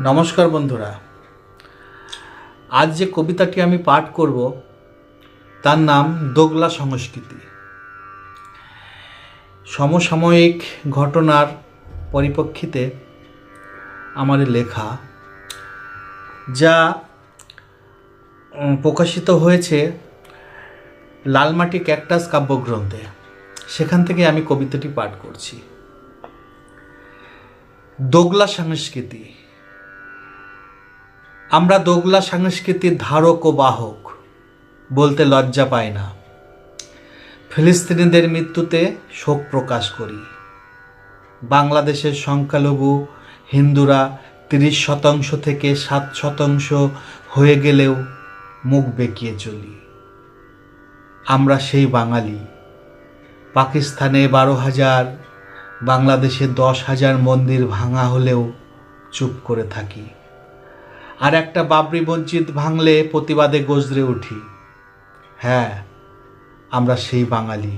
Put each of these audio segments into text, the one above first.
নমস্কার বন্ধুরা, আজ যে কবিতাটি আমি পাঠ করব তার নাম দোগলা সংস্কৃতি। সমসাময়িক ঘটনার পরিপ্রেক্ষিতে আমার লেখা, যা প্রকাশিত হয়েছে লালমাটি ক্যাকটাস কাব্যগ্রন্থে। সেখান থেকে আমি কবিতাটি পাঠ করছি। দোগলা সংস্কৃতি। আমরা দোগলা সংস্কৃতির ধারক ও বাহক, বলতে লজ্জা পাই না। ফিলিস্তিনিদের মৃত্যুতে শোক প্রকাশ করি। বাংলাদেশের সংখ্যালঘু হিন্দুরা 30% থেকে 7% হয়ে গেলেও মুখ বেঁকিয়ে চলি। আমরা সেই বাঙালি। পাকিস্তানে 12,000, বাংলাদেশে 10,000 মন্দির ভাঙা হলেও চুপ করে থাকি। আর একটা বাবরি মসজিদ ভাঙলে প্রতিবাদে গর্জে উঠি। হ্যাঁ, আমরা সেই বাঙালি।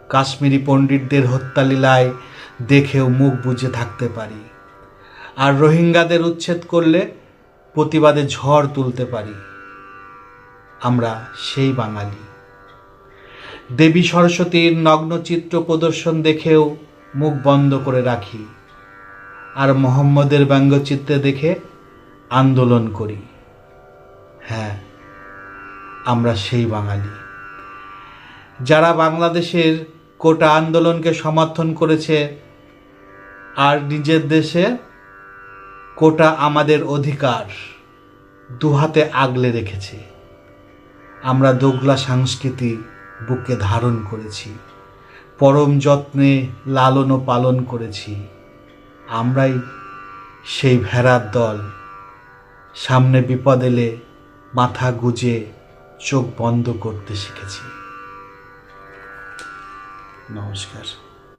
কাশ্মীরি পণ্ডিতদের হত্যালীলায় দেখেও মুখ বুজে থাকতে পারি। আর রোহিঙ্গাদের উচ্ছেদ করলে প্রতিবাদে ঝড় তুলতে পারি। আমরা সেই বাঙালি। দেবী সরস্বতীর নগ্নচিত্র প্রদর্শন দেখেও মুখ বন্ধ করে রাখি। আর মোহাম্মদের ব্যঙ্গচিত্রে দেখে আন্দোলন করি। হ্যাঁ, আমরা সেই বাঙালি যারা বাংলাদেশের কোটা আন্দোলনকে সমর্থন করেছে আর নিজের দেশে কোটা আমাদের অধিকার দুহাতে আগলে রেখেছে। আমরা দোগলা সংস্কৃতি বুকে ধারণ করেছি, পরম যত্নে লালন ও পালন করেছি। আমরাই সেই ভেড়ার দল, সামনে বিপদ এলে মাথা গুজে চোখ বন্ধ করতে শিখেছি। নমস্কার।